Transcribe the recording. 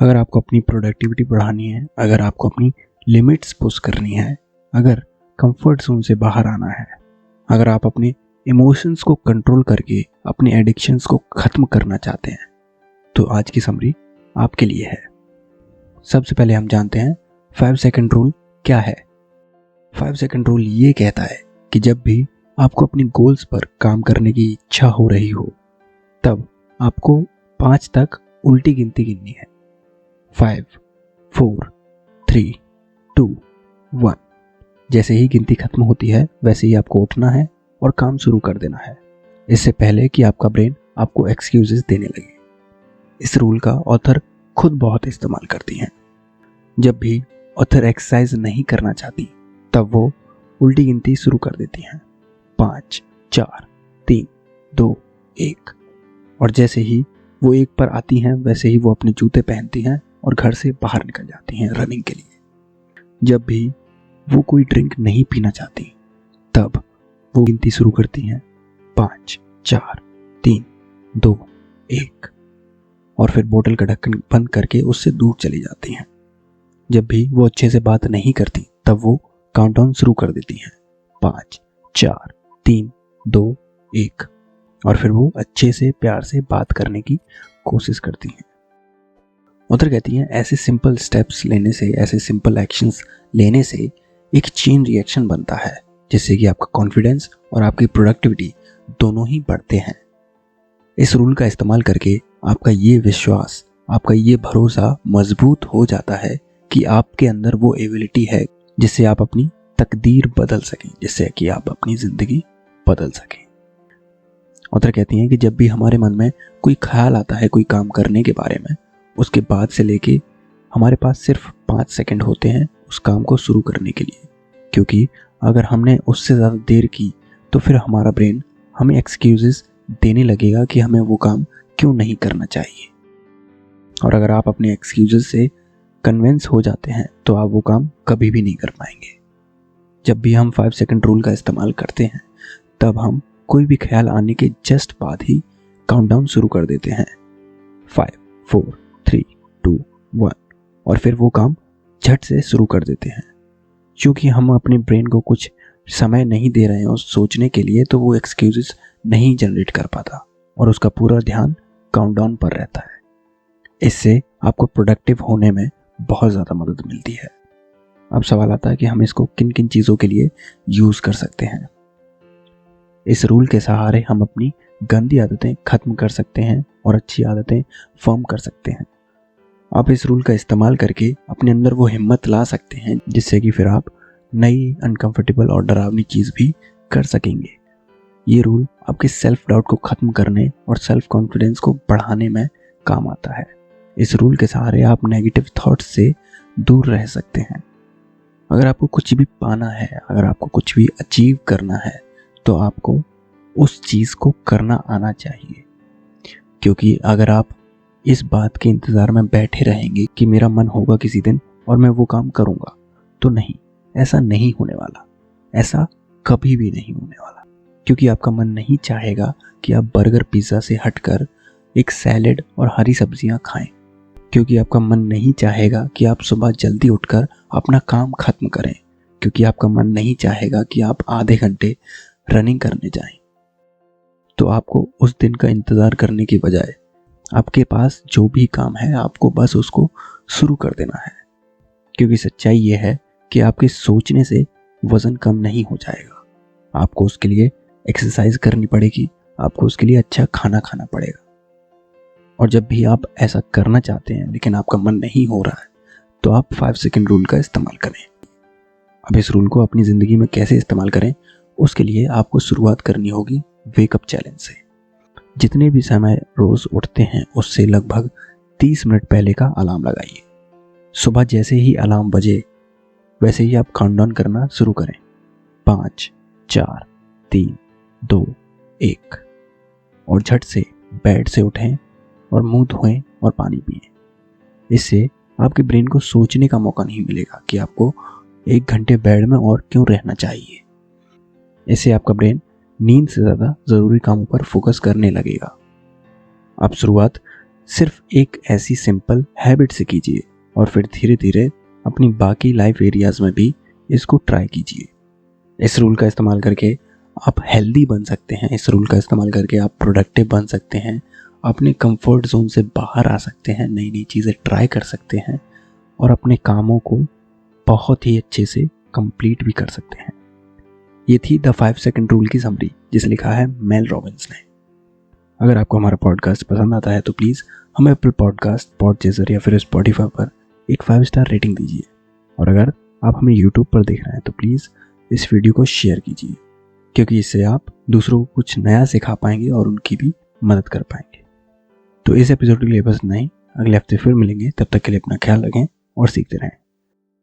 अगर आपको अपनी प्रोडक्टिविटी बढ़ानी है, अगर आपको अपनी लिमिट्स पुश करनी है, अगर कंफर्ट जोन से बाहर आना है, अगर आप अपने इमोशंस को कंट्रोल करके अपने एडिक्शंस को ख़त्म करना चाहते हैं, तो आज की समरी आपके लिए है। सबसे पहले हम जानते हैं 5 सेकंड रूल क्या है। 5 सेकंड रूल ये कहता है कि जब भी आपको अपनी गोल्स पर काम करने की इच्छा हो रही हो, तब आपको 5 तक उल्टी गिनती गिननी है। 5, 4, 3, 2, 1। जैसे ही गिनती खत्म होती है वैसे ही आपको उठना है और काम शुरू कर देना है, इससे पहले कि आपका ब्रेन आपको एक्सक्यूजेस देने लगे। इस रूल का ऑथर खुद बहुत इस्तेमाल करती हैं। जब भी ऑथर एक्सरसाइज नहीं करना चाहती तब वो उल्टी गिनती शुरू कर देती हैं, 5, 4, 3, 2, 1। और जैसे ही वो 1 पर आती हैं वैसे ही वो अपने जूते पहनती हैं और घर से बाहर निकल जाती हैं रनिंग के लिए। जब भी वो कोई ड्रिंक नहीं पीना चाहती तब वो गिनती शुरू करती हैं, 5, 4, 3, 2, 1। और फिर बोतल का ढक्कन बंद करके उससे दूर चली जाती हैं। जब भी वो अच्छे से बात नहीं करती तब वो काउंटडाउन शुरू कर देती हैं, 5, 4, 3, 2, 1। और फिर वो अच्छे से प्यार से बात करने की कोशिश करती हैं। उधर कहती हैं ऐसे सिंपल स्टेप्स लेने से, ऐसे सिंपल एक्शंस लेने से एक चेन रिएक्शन बनता है, जिससे कि आपका कॉन्फिडेंस और आपकी प्रोडक्टिविटी दोनों ही बढ़ते हैं। इस रूल का इस्तेमाल करके आपका ये विश्वास, आपका ये भरोसा मजबूत हो जाता है कि आपके अंदर वो एबिलिटी है जिससे आप अपनी तकदीर बदल सकें, जिससे कि आप अपनी ज़िंदगी बदल सकें। ऑथर कहती हैं कि जब भी हमारे मन में कोई ख्याल आता है कोई काम करने के बारे में, उसके बाद से लेके हमारे पास सिर्फ 5 सेकंड होते हैं उस काम को शुरू करने के लिए, क्योंकि अगर हमने उससे ज़्यादा देर की तो फिर हमारा ब्रेन हमें एक्सक्यूजेस देने लगेगा कि हमें वो काम क्यों नहीं करना चाहिए। और अगर आप अपने एक्सक्यूजेस से कन्विंस हो जाते हैं तो आप वो काम कभी भी नहीं कर पाएंगे। जब भी हम 5 सेकंड रूल का इस्तेमाल करते हैं तब हम कोई भी ख्याल आने के जस्ट बाद ही काउंटडाउन शुरू कर देते हैं, 5, 4, 3, 2, 1। और फिर वो काम झट से शुरू कर देते हैं। क्योंकि हम अपने ब्रेन को कुछ समय नहीं दे रहे हैं उस सोचने के लिए, तो वो एक्सक्यूजेस नहीं जनरेट कर पाता और उसका पूरा ध्यान काउंटडाउन पर रहता है। इससे आपको प्रोडक्टिव होने में बहुत ज़्यादा मदद मिलती है। अब सवाल आता है कि हम इसको किन किन चीज़ों के लिए यूज़ कर सकते हैं। इस रूल के सहारे हम अपनी गंदी आदतें खत्म कर सकते हैं और अच्छी आदतें फॉर्म कर सकते हैं। आप इस रूल का इस्तेमाल करके अपने अंदर वो हिम्मत ला सकते हैं जिससे कि फिर आप नई अनकंफर्टेबल और डरावनी चीज़ भी कर सकेंगे। ये रूल आपके सेल्फ डाउट को ख़त्म करने और सेल्फ कॉन्फिडेंस को बढ़ाने में काम आता है। इस रूल के सहारे आप नेगेटिव थॉट्स से दूर रह सकते हैं। अगर आपको कुछ भी पाना है, अगर आपको कुछ भी अचीव करना है, तो आपको उस चीज़ को करना आना चाहिए। क्योंकि अगर आप इस बात के इंतज़ार में बैठे रहेंगे कि मेरा मन होगा किसी दिन और मैं वो काम करूँगा, तो नहीं, ऐसा नहीं होने वाला। ऐसा कभी भी नहीं होने वाला। क्योंकि आपका मन नहीं चाहेगा कि आप बर्गर पिज़्ज़ा से हटकर एक सैलेड और हरी सब्जियां खाएं। क्योंकि आपका मन नहीं चाहेगा कि आप सुबह जल्दी उठकर अपना काम खत्म करें। क्योंकि आपका मन नहीं चाहेगा कि आप आधे घंटे रनिंग करने जाएं। तो आपको उस दिन का इंतज़ार करने की बजाय आपके पास जो भी काम है आपको बस उसको शुरू कर देना है। क्योंकि सच्चाई ये है कि आपके सोचने से वज़न कम नहीं हो जाएगा। आपको उसके लिए एक्सरसाइज करनी पड़ेगी, आपको उसके लिए अच्छा खाना खाना पड़ेगा। और जब भी आप ऐसा करना चाहते हैं लेकिन आपका मन नहीं हो रहा है, तो आप 5 सेकंड रूल का इस्तेमाल करें। अब इस रूल को अपनी ज़िंदगी में कैसे इस्तेमाल करें, उसके लिए आपको शुरुआत करनी होगी वेकअप चैलेंज से। जितने भी समय रोज़ उठते हैं उससे लगभग 30 मिनट पहले का अलार्म लगाइए। सुबह जैसे ही अलार्म बजे वैसे ही आप काउंटडाउन करना शुरू करें, 5, 4, 3, 2, 1। और झट से बेड से उठें और मुंह धोएं और पानी पिएं। इससे आपके ब्रेन को सोचने का मौका नहीं मिलेगा कि आपको 1 घंटे बेड में और क्यों रहना चाहिए। इससे आपका ब्रेन नींद से ज़्यादा ज़रूरी कामों पर फोकस करने लगेगा। आप शुरुआत सिर्फ एक ऐसी सिंपल हैबिट से कीजिए और फिर धीरे धीरे अपनी बाकी लाइफ एरियाज में भी इसको ट्राई कीजिए। इस रूल का इस्तेमाल करके आप हेल्दी बन सकते हैं, इस रूल का इस्तेमाल करके आप प्रोडक्टिव बन सकते हैं, अपने कंफर्ट जोन से बाहर आ सकते हैं, नई नई चीज़ें ट्राई कर सकते हैं और अपने कामों को बहुत ही अच्छे से कंप्लीट भी कर सकते हैं। ये थी द 5 सेकंड रूल की समरी, जिसे लिखा है मेल रॉबिन्स ने। अगर आपको हमारा पॉडकास्ट पसंद आता है तो प्लीज़ हमें एप्पल पॉडकास्ट, पॉडचेजर या फिर स्पॉटिफाई पर एक 5 स्टार रेटिंग दीजिए। और अगर आप हमें यूट्यूब पर देख रहे हैं तो प्लीज़ इस वीडियो को शेयर कीजिए, क्योंकि इससे आप दूसरों को कुछ नया सिखा पाएंगे और उनकी भी मदद कर पाएंगे। तो इस एपिसोड के लिए बस नहीं, अगले हफ्ते फिर मिलेंगे। तब तक के लिए अपना ख्याल रखें और सीखते रहें।